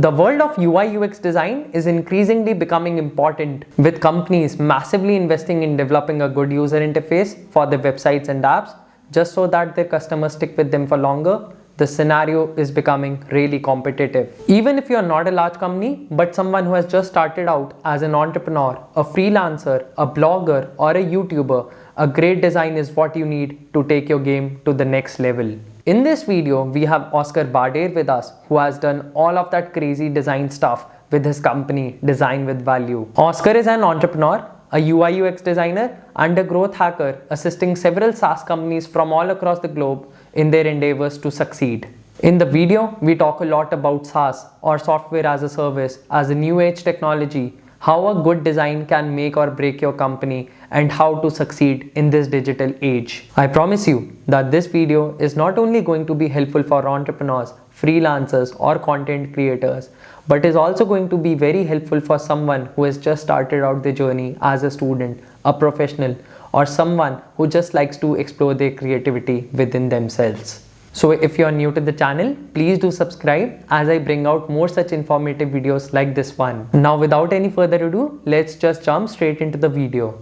The world of UI UX design is increasingly becoming important, with companies massively investing in developing a good user interface for their websites and apps just so that their customers stick with them for longer. The scenario is becoming really competitive. Even if you're not a large company, but someone who has just started out as an entrepreneur, a freelancer, a blogger, or a YouTuber, a great design is what you need to take your game to the next level. In this video, we have Oskar Bader with us, who has done all of that crazy design stuff with his company, DesignWithValue. Oskar is an entrepreneur, a UI UX designer, and a growth hacker, assisting several SaaS companies from all across the globe in their endeavors to succeed. In the video, we talk a lot about SaaS, or software as a service, as a new age technology, how a good design can make or break your company, and how to succeed in this digital age. I promise you that this video is not only going to be helpful for entrepreneurs, freelancers, or content creators, but is also going to be very helpful for someone who has just started out their journey as a student, a professional, or someone who just likes to explore their creativity within themselves. So if you are new to the channel, please do subscribe as I bring out more such informative videos like this one. Now without any further ado, let's just jump straight into the video.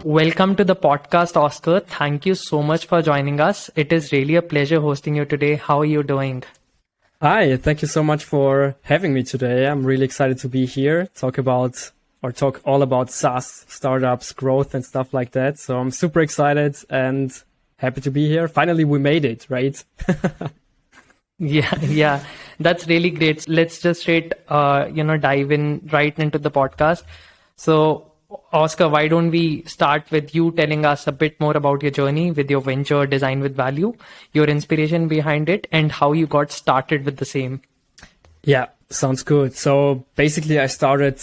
Welcome to the podcast, Oskar. Thank you so much for joining us. It is really a pleasure hosting you today. How are you doing? Hi, thank you so much for having me today. I'm really excited to be here, talk all about SaaS, startups, growth and stuff like that. So I'm super excited and happy to be here. Finally, we made it, right? Yeah, that's really great. Let's just dive in right into the podcast. So Oskar, why don't we start with you telling us a bit more about your journey with your venture DesignWithValue, your inspiration behind it, and how you got started with the same? Yeah, sounds good. So basically I started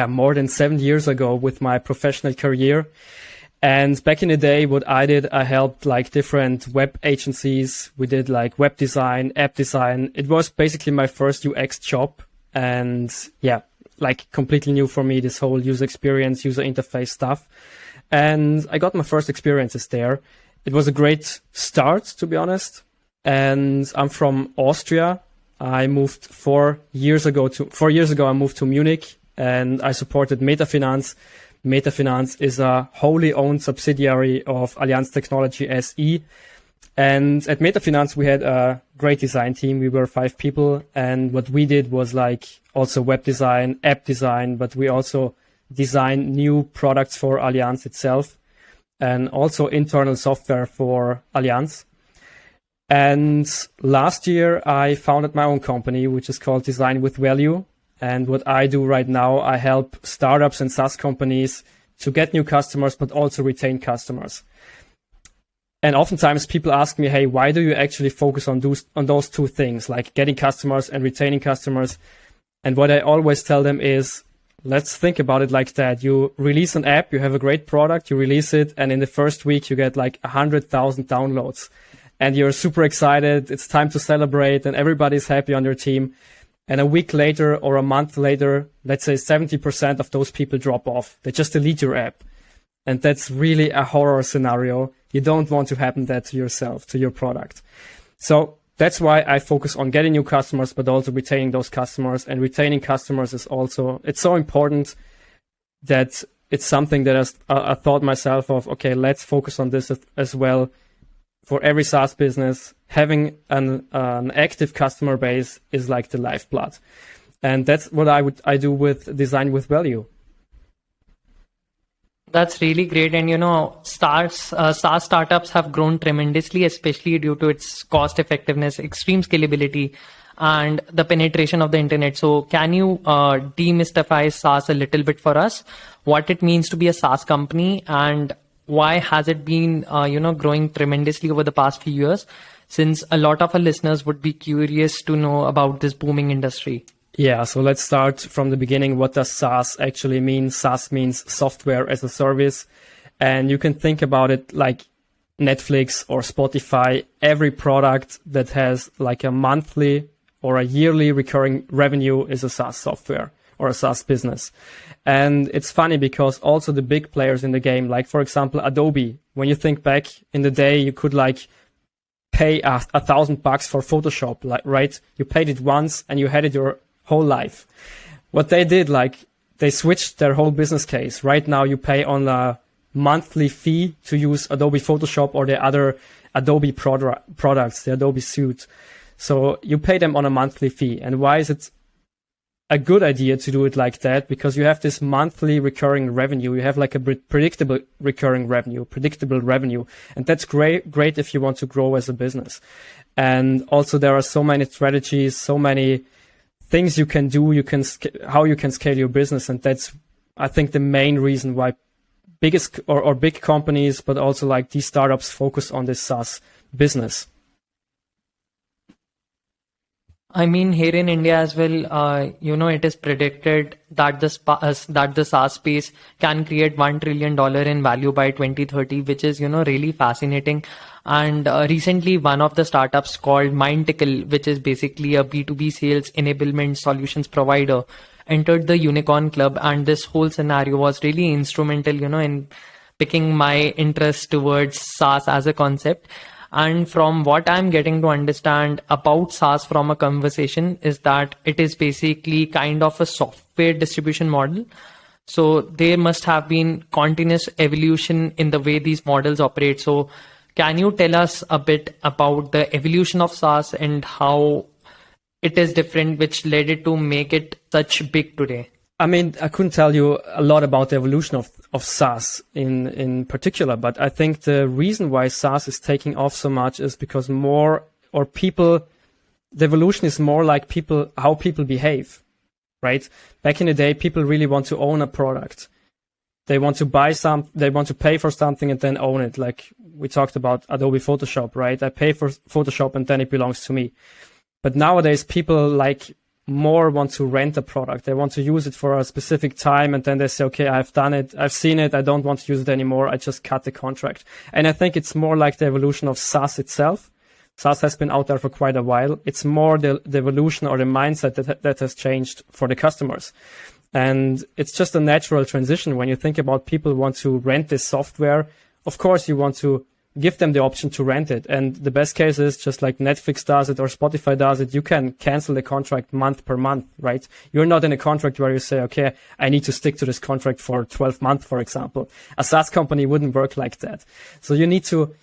more than 7 years ago with my professional career. And back in the day, what I did, I helped like different web agencies. We did like web design, app design. It was basically my first UX job. And like completely new for me, this whole user experience, user interface stuff. And I got my first experiences there. It was a great start, to be honest. And I'm from Austria. I moved 4 years ago. I moved to Munich and I supported MetaFinance. MetaFinance is a wholly owned subsidiary of Allianz Technology SE. And at MetaFinance, we had a great design team. We were 5 people. And what we did was like also web design, app design, but we also designed new products for Allianz itself and also internal software for Allianz. And last year, I founded my own company, which is called DesignWithValue. And what I do right now, I help startups and SaaS companies to get new customers, but also retain customers. And oftentimes people ask me, hey, why do you actually focus on those two things, like getting customers and retaining customers? And what I always tell them is, let's think about it like that. You release an app, you have a great product, you release it, and in the first week you get like 100,000 downloads. And you're super excited, it's time to celebrate, and everybody's happy on your team. And a week later or a month later, let's say 70% of those people drop off. They just delete your app. And that's really a horror scenario. You don't want to happen that to yourself, to your product. So that's why I focus on getting new customers, but also retaining those customers. And retaining customers is also, it's so important that it's something that I thought myself of, okay, let's focus on this as well. For every SaaS business, having an active customer base is like the lifeblood. And that's what I do with DesignWithValue. That's really great. And SaaS startups have grown tremendously, especially due to its cost effectiveness, extreme scalability, and the penetration of the internet. So can you demystify SaaS a little bit for us? What it means to be a SaaS company and why has it been growing tremendously over the past few years? Since a lot of our listeners would be curious to know about this booming industry. Yeah, so let's start from the beginning. What does SaaS actually mean? SaaS means software as a service. And you can think about it like Netflix or Spotify, every product that has like a monthly or a yearly recurring revenue is a SaaS software or a SaaS business. And it's funny because also the big players in the game, like for example, Adobe, when you think back in the day, you could like pay $1,000 for Photoshop, like, right? You paid it once and you had it your whole life. What they did, like they switched their whole business case. Right now you pay on a monthly fee to use Adobe Photoshop or the other Adobe products, the Adobe suite. So you pay them on a monthly fee. And why is it a good idea to do it like that? Because you have this monthly recurring revenue. You have like a predictable recurring revenue, predictable revenue. And that's great if you want to grow as a business. And also there are so many strategies, so many things you can do, how you can scale your business. And that's, I think, the main reason why biggest or big companies, but also like these startups focus on this SaaS business. I mean, here in India as well, it is predicted that the SaaS space can create $1 trillion in value by 2030, which is, really fascinating. And recently, one of the startups called Mindtickle, which is basically a B2B sales enablement solutions provider, entered the Unicorn Club. And this whole scenario was really instrumental, in picking my interest towards SaaS as a concept. And from what I'm getting to understand about SaaS from a conversation is that it is basically kind of a software distribution model. So there must have been continuous evolution in the way these models operate. So can you tell us a bit about the evolution of SaaS and how it is different, which led it to make it such big today? I mean, I couldn't tell you a lot about the evolution of SaaS in particular, but I think the reason why SaaS is taking off so much is because the evolution is more like how people behave, right? Back in the day, people really want to own a product. They want to they want to pay for something and then own it. Like we talked about Adobe Photoshop, right? I pay for Photoshop and then it belongs to me. But nowadays, people more want to rent a product. They want to use it for a specific time and then they say, okay, I've done it, I've seen it, I don't want to use it anymore, I just cut the contract. And I think it's more like the evolution of SaaS itself. SaaS has been out there for quite a while. It's more the evolution or the mindset that has changed for the customers. And it's just a natural transition. When you think about people want to rent this software, of course you want to give them the option to rent it. And the best case is just like Netflix does it or Spotify does it, you can cancel the contract month per month, right? You're not in a contract where you say, okay, I need to stick to this contract for 12 months, for example. A SaaS company wouldn't work like that. So you need to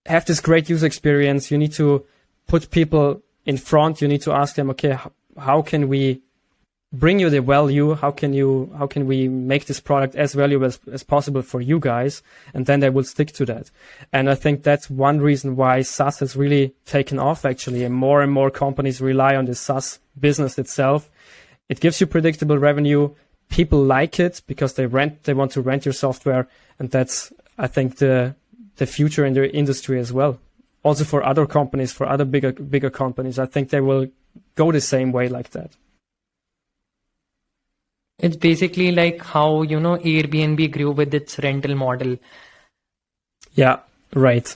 have this great user experience. You need to put people in front. You need to ask them, okay, how can we bring you the value? How can we make this product as valuable as possible for you guys? And then they will stick to that. And I think that's one reason why SaaS has really taken off, actually. And more companies rely on the SaaS business itself. It gives you predictable revenue. People like it because they want to rent your software. And that's, I think, the future in the industry as well. Also for other companies, for other bigger companies, I think they will go the same way like that. It's basically like how, Airbnb grew with its rental model. Yeah, right.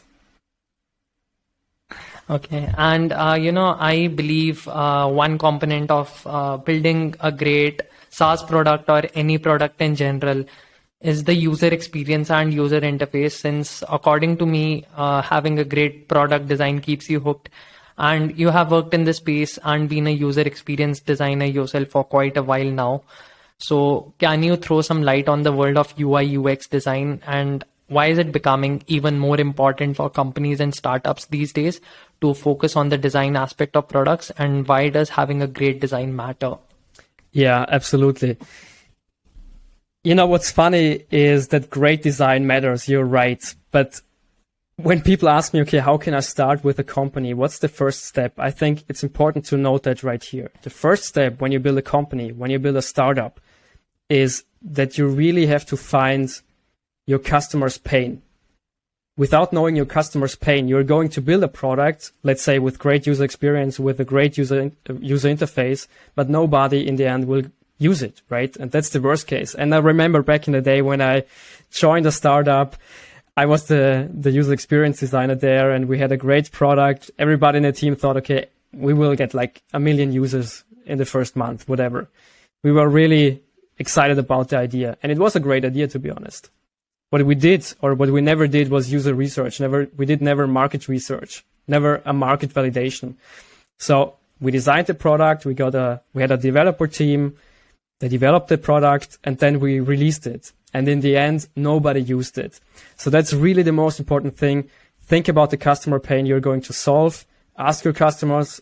Okay. And, I believe one component of building a great SaaS product or any product in general is the user experience and user interface, since according to me, having a great product design keeps you hooked. And you have worked in this space and been a user experience designer yourself for quite a while now. So can you throw some light on the world of UI UX design and why is it becoming even more important for companies and startups these days to focus on the design aspect of products, and why does having a great design matter? Yeah, absolutely. What's funny is that great design matters. You're right. But when people ask me, okay, how can I start with a company? What's the first step? I think it's important to note that right here. The first step when you build a company, when you build a startup, is that you really have to find your customer's pain. Without knowing your customer's pain, you're going to build a product, let's say with great user experience, with a great user interface, but nobody in the end will use it, right? And that's the worst case. And I remember back in the day when I joined a startup, I was the user experience designer there, and we had a great product. Everybody in the team thought, okay, we will get like 1 million users in the first month, whatever. We were really excited about the idea, and it was a great idea, to be honest. What we did, or what we never did, was user research. We did never market research, never a market validation. So we designed the product. We had a developer team. They developed the product, and then we released it. And in the end, nobody used it. So that's really the most important thing. Think about the customer pain you're going to solve. Ask your customers,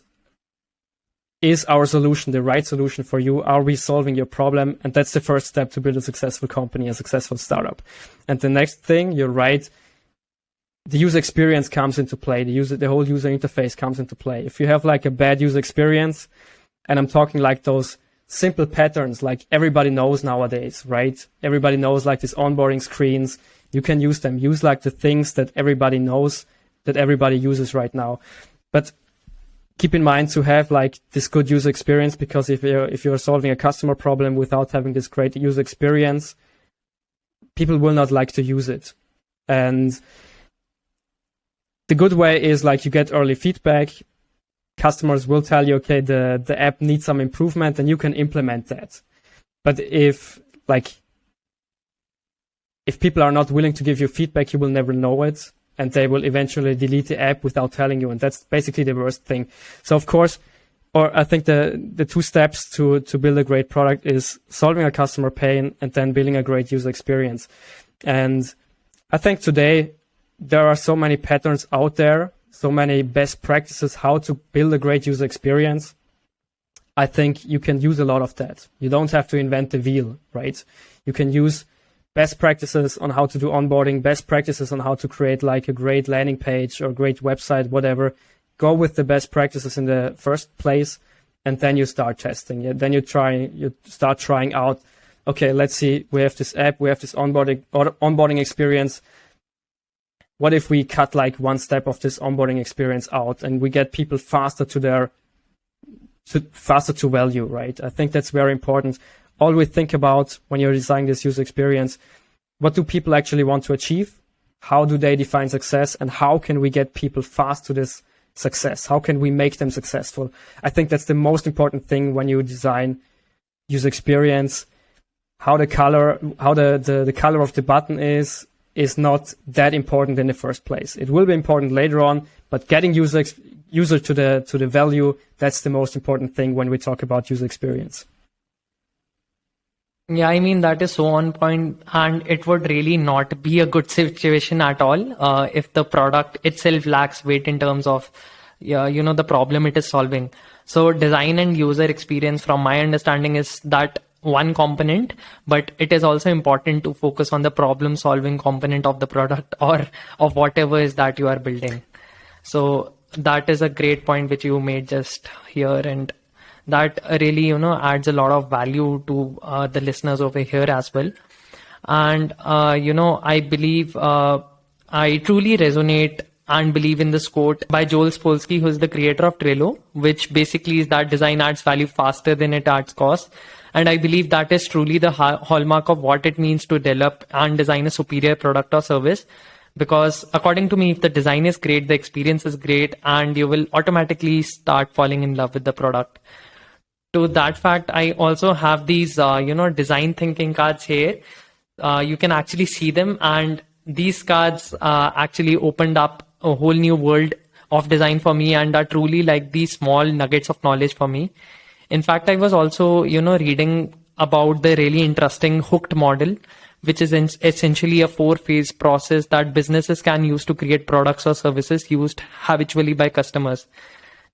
is our solution the right solution for you? Are we solving your problem? And that's the first step to build a successful company, a successful startup. And the next thing, you're right, the user experience comes into play. The whole user interface comes into play. If you have like a bad user experience, and I'm talking like those simple patterns like everybody knows nowadays, right? Everybody knows like these onboarding screens. You can use them. Use like the things that everybody knows, that everybody uses right now. But keep in mind to have like this good user experience, because if you're solving a customer problem without having this great user experience, people will not like to use it. And the good way is like you get early feedback. Customers will tell you, okay, the app needs some improvement, and you can implement that. But if people are not willing to give you feedback, you will never know it, and they will eventually delete the app without telling you. And that's basically the worst thing. So of course, or I think the two steps to build a great product is solving a customer pain and then building a great user experience. And I think today there are so many patterns out there, so many best practices how to build a great user experience. I think you can use a lot of that. You don't have to invent the wheel, right? You can use best practices on how to do onboarding, best practices on how to create like a great landing page or great website, whatever. Go with the best practices in the first place, and then you start testing. Yeah? Then you start trying out, okay, let's see, we have this app, we have this onboarding experience. What if we cut like one step of this onboarding experience out and we get people faster to value, right? I think that's very important. Always think about when you're designing this user experience, what do people actually want to achieve? How do they define success? And how can we get people fast to this success? How can we make them successful? I think that's the most important thing when you design user experience. How the color of the button is not that important in the first place. It will be important later on, but getting user to the value, that's the most important thing when we talk about user experience. Yeah, I mean, that is so on point, and it would really not be a good situation at all if the product itself lacks weight in terms of the problem it is solving. So design and user experience, from my understanding, is that one component, but it is also important to focus on the problem solving component of the product or of whatever is that you are building. So that is a great point which you made just here, and that really adds a lot of value to the listeners over here as well. And I believe I truly resonate and believe in this quote by Joel Spolsky, who is the creator of Trello, which basically is that design adds value faster than it adds cost. And I believe that is truly the hallmark of what it means to develop and design a superior product or service. Because according to me, if the design is great, the experience is great, and you will automatically start falling in love with the product. To that fact, I also have these, design thinking cards here. You can actually see them, and these cards actually opened up a whole new world of design for me, and are truly like these small nuggets of knowledge for me. In fact, I was also, reading about the really interesting hooked model, which is essentially a 4-phase process that businesses can use to create products or services used habitually by customers.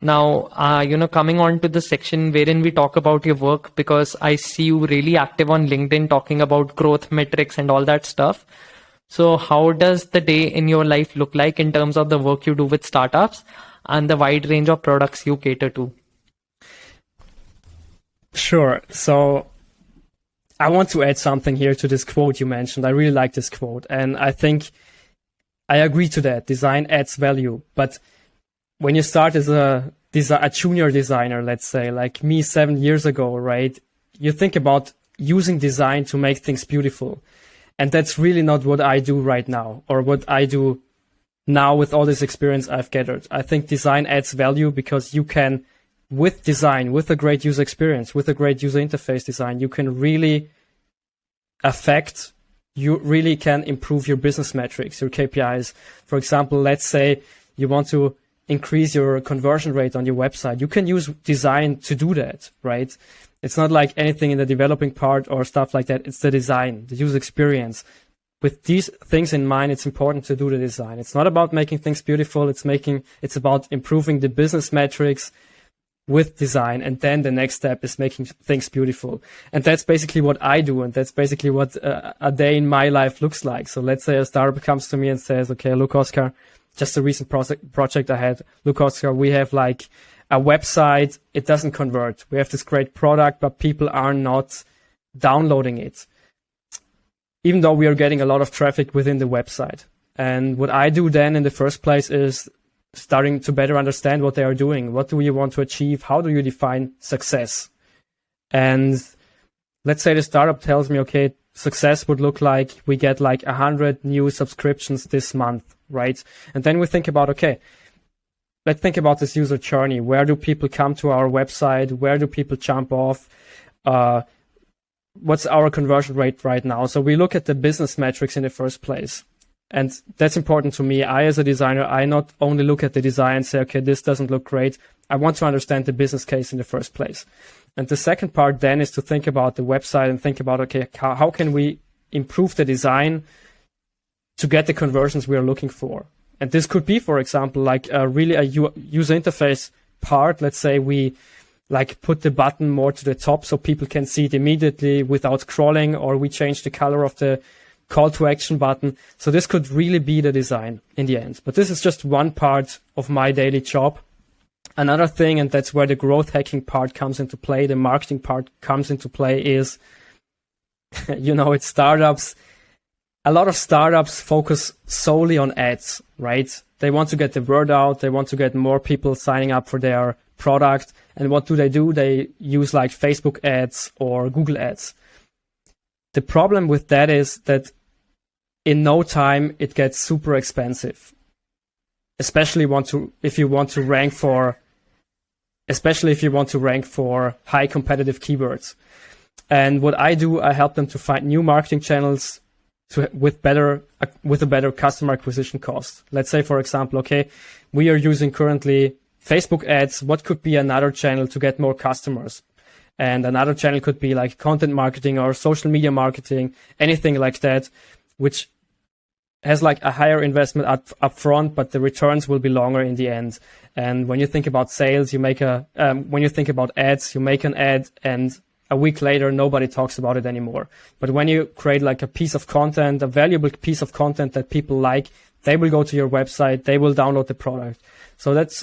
Now, coming on to the section wherein we talk about your work, because I see you really active on LinkedIn talking about growth metrics and all that stuff. So how does the day in your life look like in terms of the work you do with startups and the wide range of products you cater to? Sure. So I want to add something here to this quote you mentioned. I really like this quote, and I think I agree to that. Design adds value. But when you start as a junior designer, let's say, like me 7 years ago, right, you think about using design to make things beautiful. And that's really not what I do right now, or what I do now with all this experience I've gathered. I think design adds value because you can, with design, with a great user experience, with a great user interface design, you can really you really can improve your business metrics, your KPIs. For example, let's say you want to increase your conversion rate on your website. You can use design to do that, right? It's not like anything in the developing part or stuff like that. It's the design, the user experience. With these things in mind, it's important to do the design. It's not about making things beautiful. It's about improving the business metrics with design. And then the next step is making things beautiful. And that's basically what I do. And that's basically what a day in my life looks like. So let's say a startup comes to me and says, okay, look, Oskar, just a recent project I had. Look, Oskar, we have like a website. It doesn't convert. We have this great product, but people are not downloading it, even though we are getting a lot of traffic within the website. And what I do then in the first place is starting to better understand what they are doing. What do you want to achieve? How do you define success? And let's say the startup tells me, okay, success would look like we get like 100 new subscriptions this month, right? And then we think about, okay, let's think about this user journey. Where do people come to our website? Where do people jump off? What's our conversion rate right now? So we look at the business metrics in the first place. And that's important to me. I, as a designer, I not only look at the design and say, okay, this doesn't look great. I want to understand the business case in the first place. And the second part then is to think about the website and think about, okay, how can we improve the design to get the conversions we are looking for? And this could be, for example, like really a user interface part. Let's say we like put the button more to the top so people can see it immediately without scrolling, or we change the color of the call to action button. So this could really be the design in the end. But this is just one part of my daily job. Another thing, and that's where the growth hacking part comes into play, the marketing part comes into play, is, it's startups. A lot of startups focus solely on ads, right? They want to get the word out. They want to get more people signing up for their product. And what do? They use like Facebook ads or Google ads. The problem with that is that in no time it gets super expensive, especially if you want to rank for high competitive keywords. And what I do, I help them to find new marketing channels with a better customer acquisition cost. Let's say, for example, okay, we are using currently Facebook ads. What could be another channel to get more customers? And another channel could be like content marketing or social media marketing, anything like that, which has like a higher investment up front, but the returns will be longer in the end. And when you think about sales, when you think about ads, you make an ad and a week later, nobody talks about it anymore. But when you create like a piece of content, a valuable piece of content that people like, they will go to your website, they will download the product. So that's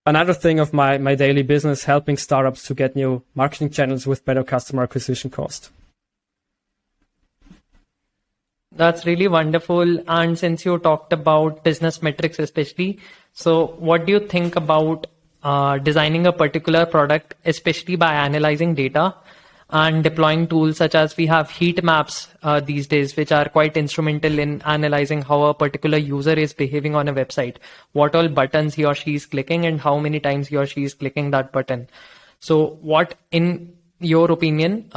another thing of my daily business, helping startups to get new marketing channels with better customer acquisition cost. That's really wonderful. And since you talked about business metrics especially, so what do you think about designing a particular product, especially by analyzing data and deploying tools such as we have heat maps these days, which are quite instrumental in analyzing how a particular user is behaving on a website, what all buttons he or she is clicking and how many times he or she is clicking that button. So what, in your opinion,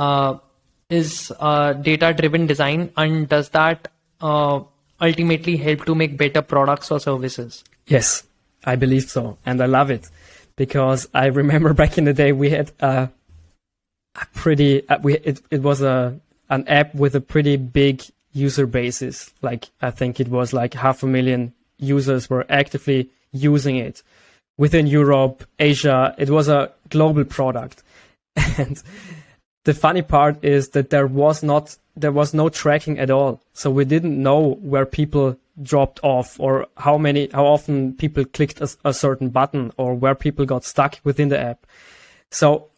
is data-driven design, and does that ultimately help to make better products or services? Yes, I believe so. And I love it because I remember back in the day we had it was an app with a pretty big user basis. Like I think it was like 500,000 users were actively using it within Europe, Asia. It was a global product. And the funny part is that there was no tracking at all. So we didn't know where people dropped off or how often people clicked a certain button or where people got stuck within the app. So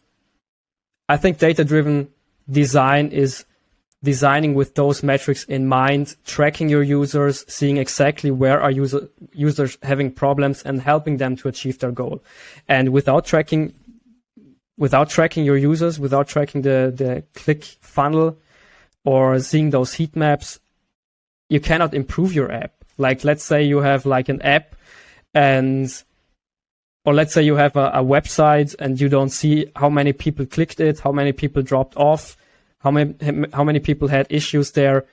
I think data-driven design is designing with those metrics in mind, tracking your users, seeing exactly where are users having problems and helping them to achieve their goal. And without tracking your users, without tracking the click funnel, or seeing those heat maps, you cannot improve your app. Like, let's say you have like an app or let's say you have a website and you don't see how many people clicked it, how many people dropped off, how many people had issues there.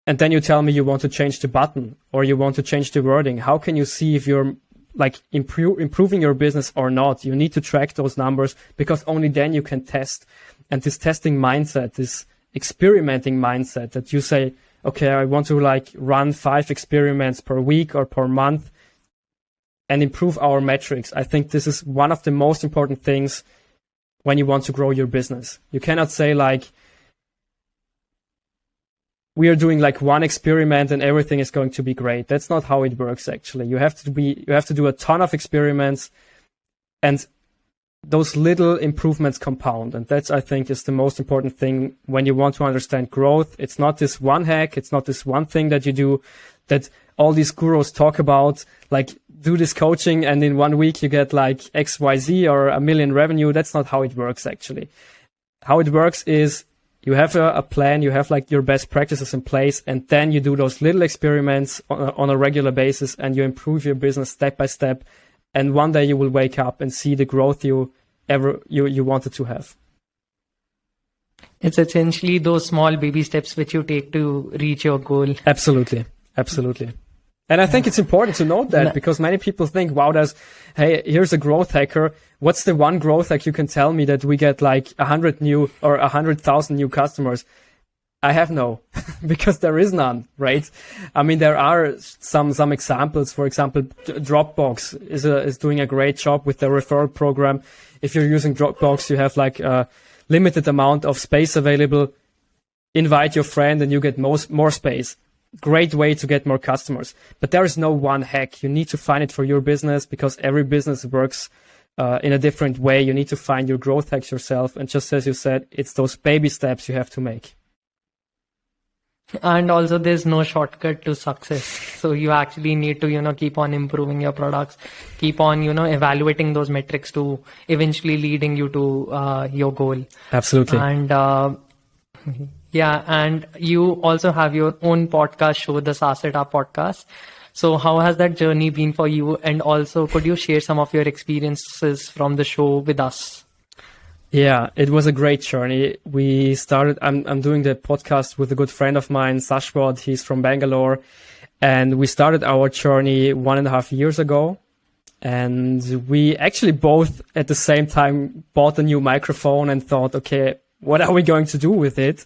And then you tell me you want to change the button or you want to change the wording. How can you see if you're like improving your business or not? You need to track those numbers, because only then you can test. And this testing mindset, this experimenting mindset that you say, okay, I want to like run 5 experiments per week or per month and improve our metrics. I think this is one of the most important things when you want to grow your business. You cannot say like, we are doing like one experiment and everything is going to be great. That's not how it works, actually. You have to do a ton of experiments, and those little improvements compound. And that's, I think, is the most important thing when you want to understand growth. It's not this one hack. It's not this one thing that you do that all these gurus talk about, like do this coaching and in 1 week you get like XYZ or $1 million revenue. That's not how it works, actually. How it works is you have a plan, you have like your best practices in place, and then you do those little experiments on a regular basis, and you improve your business step by step. And one day you will wake up and see the growth you wanted to have. It's essentially those small baby steps which you take to reach your goal. Absolutely. And I think it's important to note that, because many people think, wow, hey, here's a growth hacker. What's the one growth hack you can tell me that we get like 100 new or 100,000 new customers? I have no, because there is none, right? I mean, there are some examples. For example, Dropbox is doing a great job with their referral program. If you're using Dropbox, you have like a limited amount of space available. Invite your friend and you get more space. Great way to get more customers. But there is no one hack. You need to find it for your business, because every business works in a different way. You need to find your growth hacks yourself. And just as you said, it's those baby steps you have to make. And also, there's no shortcut to success. So you actually need to, keep on improving your products, keep on, evaluating those metrics to eventually leading you to your goal. Absolutely. And yeah, and you also have your own podcast show, the SaaS Setup podcast. So how has that journey been for you? And also, could you share some of your experiences from the show with us? Yeah, it was a great journey. We started, I'm doing the podcast with a good friend of mine, Sashwat. He's from Bangalore. And we started our journey 1.5 years ago. And we actually both at the same time bought a new microphone and thought, okay, what are we going to do with it?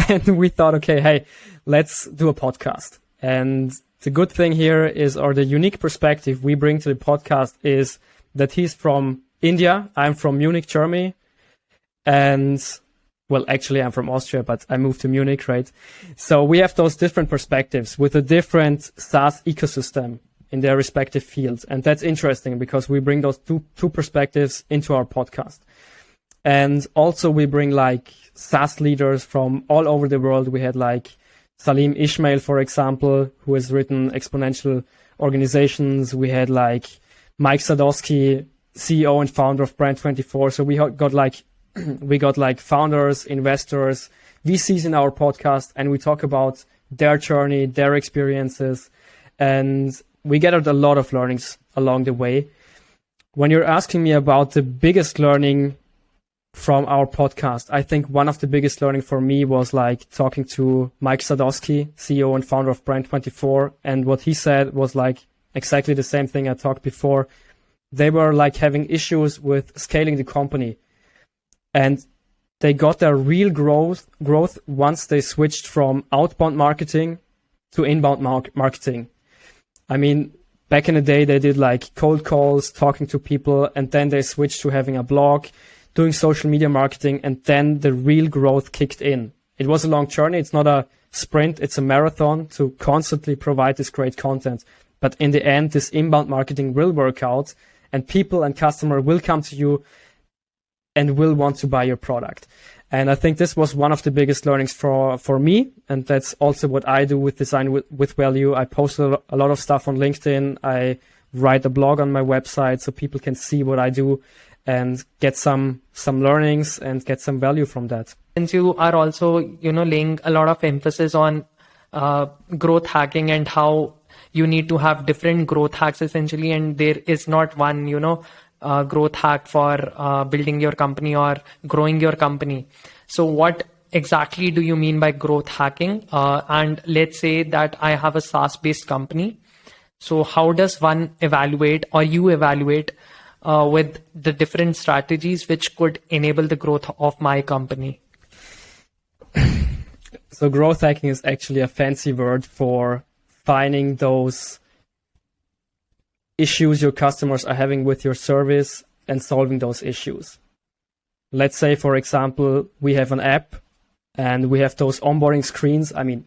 And we thought, okay, hey, let's do a podcast. And the good thing here is, or the unique perspective we bring to the podcast is that he's from India. I'm from Munich, Germany. And well, actually I'm from Austria, but I moved to Munich, right? So we have those different perspectives with a different SaaS ecosystem in their respective fields. And that's interesting, because we bring those two perspectives into our podcast. And also we bring like SaaS leaders from all over the world. We had like Salim Ismail, for example, who has written exponential organizations. We had like Mike Sadowski, CEO and founder of Brand24. So we got like founders, investors, VCs in our podcast, and we talk about their journey, their experiences, and we gathered a lot of learnings along the way. When you're asking me about the biggest learning from our podcast, I think one of the biggest learning for me was like talking to Mike Sadowski, CEO and founder of Brand24. And what he said was like exactly the same thing I talked before. They were like having issues with scaling the company, and they got their real growth once they switched from outbound marketing to inbound marketing. I mean, back in the day, they did like cold calls, talking to people, and then they switched to having a blog, doing social media marketing, and then the real growth kicked in. It was a long journey. It's not a sprint. It's a marathon to constantly provide this great content. But in the end, this inbound marketing will work out, and people and customer will come to you and will want to buy your product. And I think this was one of the biggest learnings for me. And that's also what I do with DesignWithValue. I post a lot of stuff on LinkedIn. I write a blog on my website so people can see what I do. and get some learnings and get some value from that. Since you are also, laying a lot of emphasis on growth hacking and how you need to have different growth hacks essentially, and there is not one, growth hack for building your company or growing your company. So what exactly do you mean by growth hacking? And let's say that I have a SaaS-based company. So how does one evaluate, or you evaluate with the different strategies which could enable the growth of my company? So growth hacking is actually a fancy word for finding those issues your customers are having with your service and solving those issues. Let's say, for example, we have an app and we have those onboarding screens. I mean,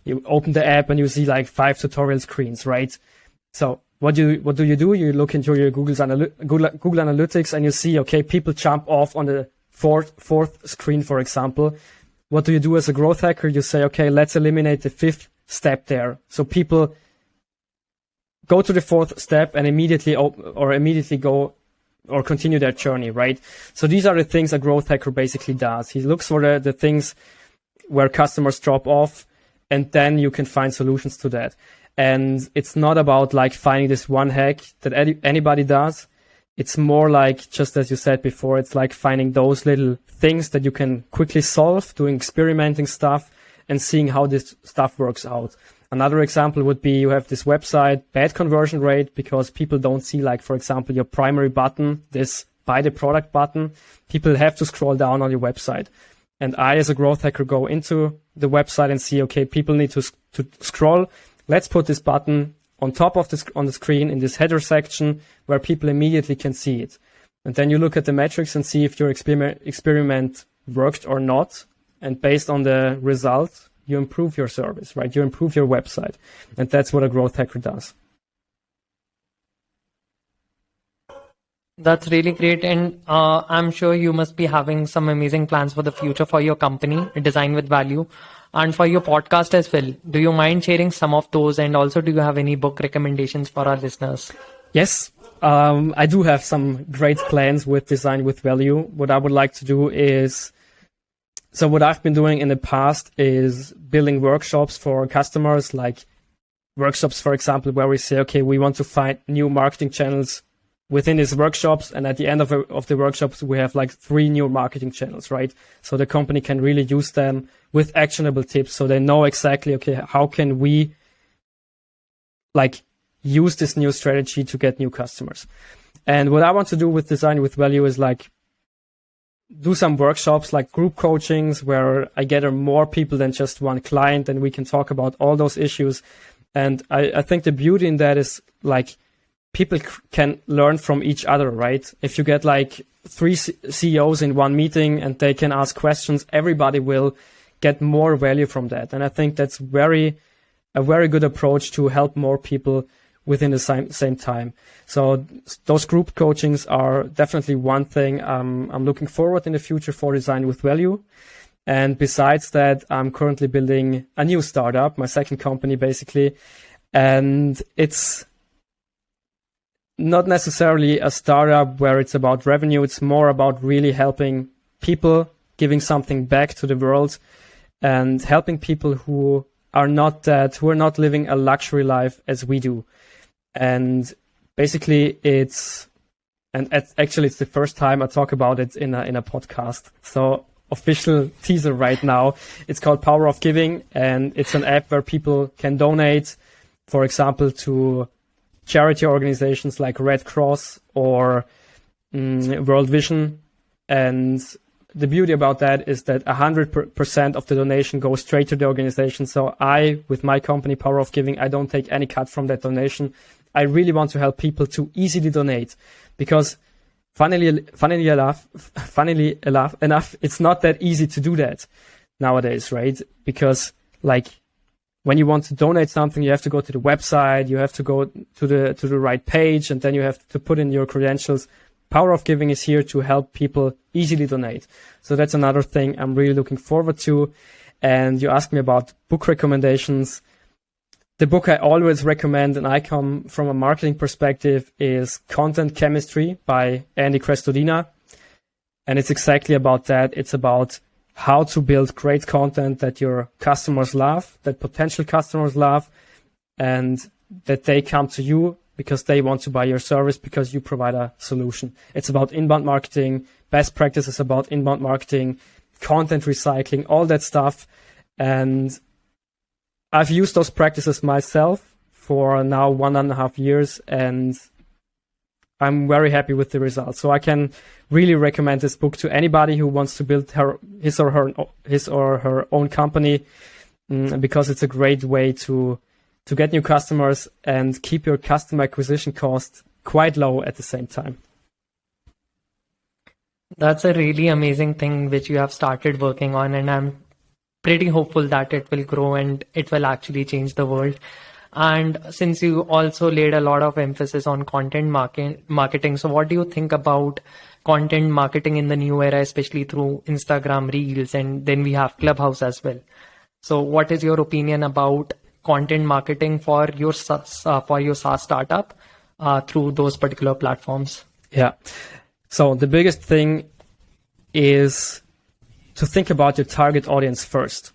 you open the app and you see like 5 tutorial screens, right? So what do you do? You look into your Google Analytics and you see, okay, people jump off on the fourth screen, for example. What do you do as a growth hacker? You say, okay, let's eliminate the 5th step there. So people go to the 4th step and immediately go or continue their journey, right? So these are the things a growth hacker basically does. He looks for the things where customers drop off, and then you can find solutions to that. And it's not about like finding this one hack that anybody does. It's more like, just as you said before, it's like finding those little things that you can quickly solve, doing experimenting stuff and seeing how this stuff works out. Another example would be you have this website, bad conversion rate, because people don't see, like, for example, your primary button, this buy the product button. People have to scroll down on your website. And I, as a growth hacker, go into the website and see, okay, people need to scroll. Let's put this button on top of on the screen in this header section where people immediately can see it. And then you look at the metrics and see if your experiment worked or not. And based on the result, you improve your service, right? You improve your website. And that's what a growth hacker does. That's really great. And I'm sure you must be having some amazing plans for the future for your company, Design with Value, and for your podcast as well. Do you mind sharing some of those? And also, do you have any book recommendations for our listeners? Yes, I do have some great plans with Design with Value. What I would like to do is, so what I've been doing in the past is building workshops for customers, like workshops, for example, where we say, okay, we want to find new marketing channels within these workshops. And at the end of the workshops, we have like 3 new marketing channels, right? So the company can really use them with actionable tips. So they know exactly, okay, how can we like use this new strategy to get new customers? And what I want to do with Design with Value is like do some workshops, like group coachings, where I gather more people than just one client and we can talk about all those issues. And I think the beauty in that is like people can learn from each other, right? If you get like 3 CEOs in one meeting and they can ask questions, everybody will get more value from that. And I think that's a very good approach to help more people within the same time. So those group coachings are definitely one thing I'm looking forward in the future for Design with Value. And besides that, I'm currently building a new startup, my second company basically. And it's not necessarily a startup where it's about revenue. It's more about really helping people, giving something back to the world, and helping people who are not living a luxury life as we do. And basically it's the first time I talk about it in a podcast. So official teaser right now. It's called Power of Giving, and it's an app where people can donate, for example, to charity organizations like Red Cross or World Vision. And the beauty about that is that 100% of the donation goes straight to the organization. So I, with my company, Power of Giving, I don't take any cut from that donation. I really want to help people to easily donate, because funnily enough, it's not that easy to do that nowadays, right? Because like when you want to donate something, you have to go to the website, you have to go to the right page, and then you have to put in your credentials. Power of Giving is here to help people easily donate. So that's another thing I'm really looking forward to. And you asked me about book recommendations. The book I always recommend, and I come from a marketing perspective, is Content Chemistry by Andy Crestodina. And it's exactly about that. It's about how to build great content that your customers love, that potential customers love, and that they come to you because they want to buy your service because you provide a solution. It's about inbound marketing, best practices about inbound marketing, content recycling, all that stuff. And I've used those practices myself for now 1.5 years, and I'm very happy with the results. So I can really recommend this book to anybody who wants to build his or her own company, because it's a great way to get new customers and keep your customer acquisition cost quite low at the same time. That's a really amazing thing which you have started working on, and I'm pretty hopeful that it will grow and it will actually change the world. And since you also laid a lot of emphasis on content marketing, so what do you think about content marketing in the new era, especially through Instagram Reels, and then we have Clubhouse as well? So what is your opinion about content marketing for your SaaS startup through those particular platforms? Yeah. So the biggest thing is to think about your target audience first.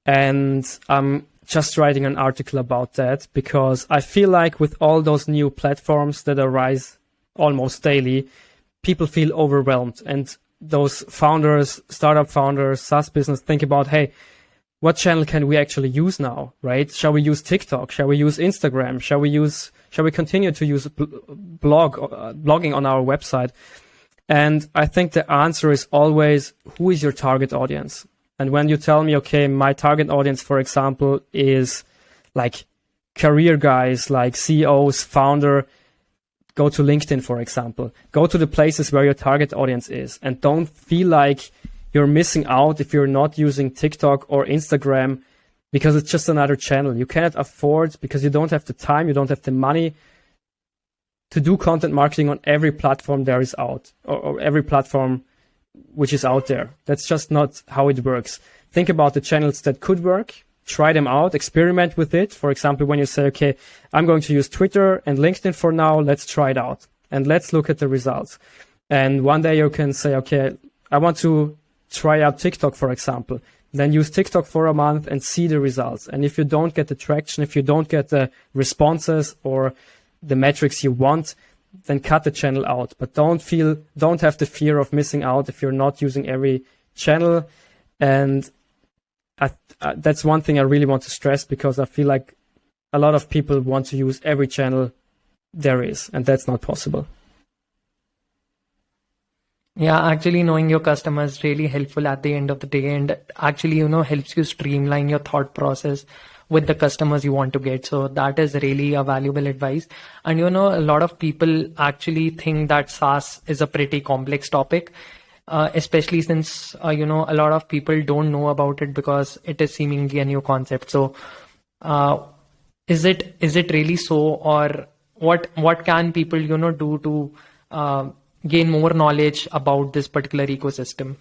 And I'm just writing an article about that because I feel like with all those new platforms that arise almost daily, people feel overwhelmed. And those founders, startup founders, SaaS business think about, hey, what channel can we actually use now, right? Shall we use TikTok? Shall we use Instagram? Shall we continue to use blogging on our website? And I think the answer is always, who is your target audience? And when you tell me, okay, my target audience, for example, is like career guys, like CEOs, founder, go to LinkedIn, for example. Go to the places where your target audience is, and don't feel like you're missing out if you're not using TikTok or Instagram because it's just another channel. You cannot afford, because you don't have the time, you don't have the money to do content marketing on every platform there is out, or every platform which is out there. That's just not how it works. Think about the channels that could work, try them out, experiment with it. For example, when you say, okay, I'm going to use Twitter and LinkedIn for now, let's try it out and let's look at the results. And one day you can say, okay, I want to try out TikTok, for example. Then use TikTok for a month and see the results. And if you don't get the traction, if you don't get the responses or the metrics you want, then cut the channel out. But don't have the fear of missing out if you're not using every channel. And that's one thing I really want to stress, because I feel like a lot of people want to use every channel there is, and that's not possible. Yeah, actually knowing your customers is really helpful at the end of the day, and actually, helps you streamline your thought process with the customers you want to get. So that is really a valuable advice. And a lot of people actually think that SaaS is a pretty complex topic, especially since a lot of people don't know about it because it is seemingly a new concept. So is it really so, or what can people do to gain more knowledge about this particular ecosystem?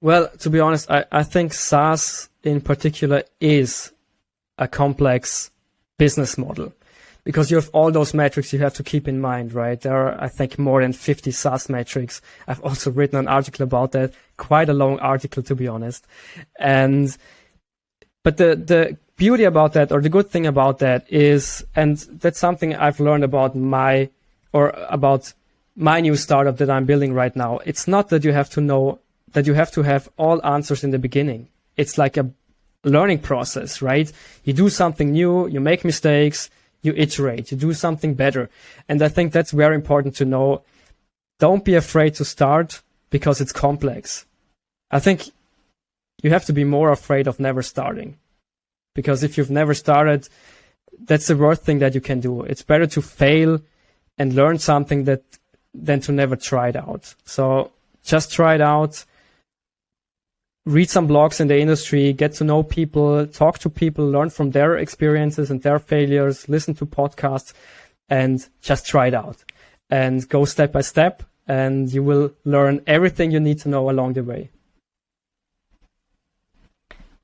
Well, to be honest, I think SaaS in particular is a complex business model, because you have all those metrics you have to keep in mind, right? There are, I think, more than 50 SaaS metrics. I've also written an article about that, quite a long article, to be honest. But the beauty about that, or the good thing about that is, and that's something I've learned about my new startup that I'm building right now. It's not that you have to have all answers in the beginning. It's like a learning process, right? You do something new, you make mistakes, you iterate, you do something better. And I think that's very important to know. Don't be afraid to start because it's complex. I think you have to be more afraid of never starting, because if you've never started, that's the worst thing that you can do. It's better to fail and learn something than to never try it out. So just try it out. Read some blogs in the industry, get to know people, talk to people, learn from their experiences and their failures, listen to podcasts, and just try it out. And go step by step, and you will learn everything you need to know along the way.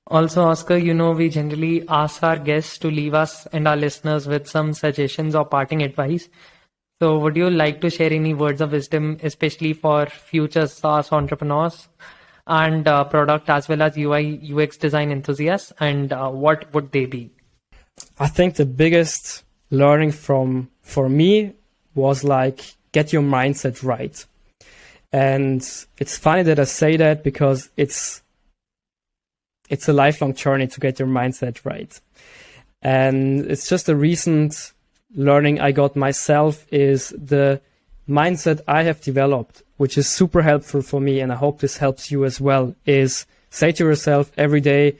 Also, Oscar, we generally ask our guests to leave us and our listeners with some suggestions or parting advice. So, would you like to share any words of wisdom, especially for future SaaS entrepreneurs and product as well as UI UX design enthusiasts? And what would they be? I think the biggest learning for me was like, get your mindset right. And it's funny that I say that because it's a lifelong journey to get your mindset right. And it's just a recent learning I got myself is the mindset I have developed, which is super helpful for me, and I hope this helps you as well, is say to yourself every day,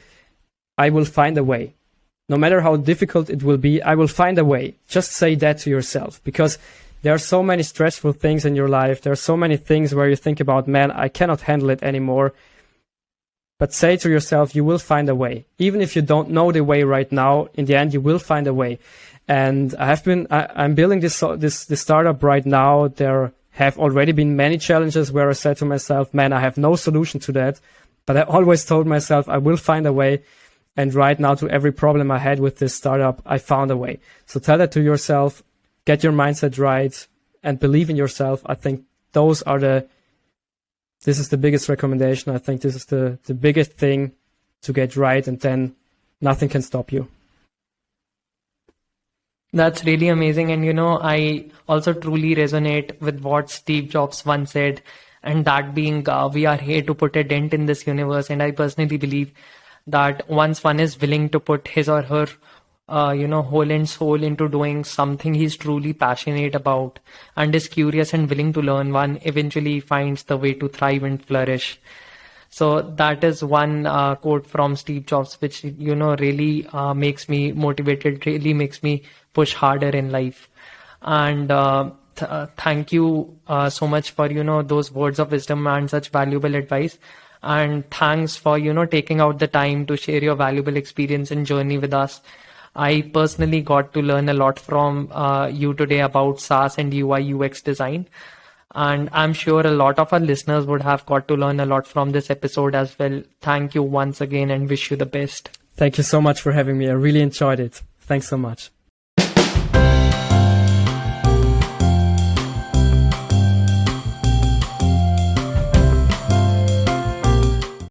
I will find a way. No matter how difficult it will be, I will find a way. Just say that to yourself, because there are so many stressful things in your life. There are so many things where you think about, man, I cannot handle it anymore. But say to yourself, you will find a way. Even if you don't know the way right now, in the end, you will find a way. And I'm building this startup right now. There have already been many challenges where I said to myself, man, I have no solution to that. But I always told myself I will find a way. And right now, to every problem I had with this startup, I found a way. So tell that to yourself, get your mindset right, and believe in yourself. I think this is the biggest recommendation. I think this is the biggest thing to get right, and then nothing can stop you. That's really amazing. And, I also truly resonate with what Steve Jobs once said, and that being, we are here to put a dent in this universe. And I personally believe that once one is willing to put his or her, whole and soul into doing something he's truly passionate about and is curious and willing to learn, one eventually finds the way to thrive and flourish. So that is one quote from Steve Jobs, which, really makes me motivated, really makes me push harder in life. And thank you so much for, those words of wisdom and such valuable advice. And thanks for, taking out the time to share your valuable experience and journey with us. I personally got to learn a lot from you today about SaaS and UI UX design. And I'm sure a lot of our listeners would have got to learn a lot from this episode as well. Thank you once again and wish you the best. Thank you so much for having me. I really enjoyed it. Thanks so much.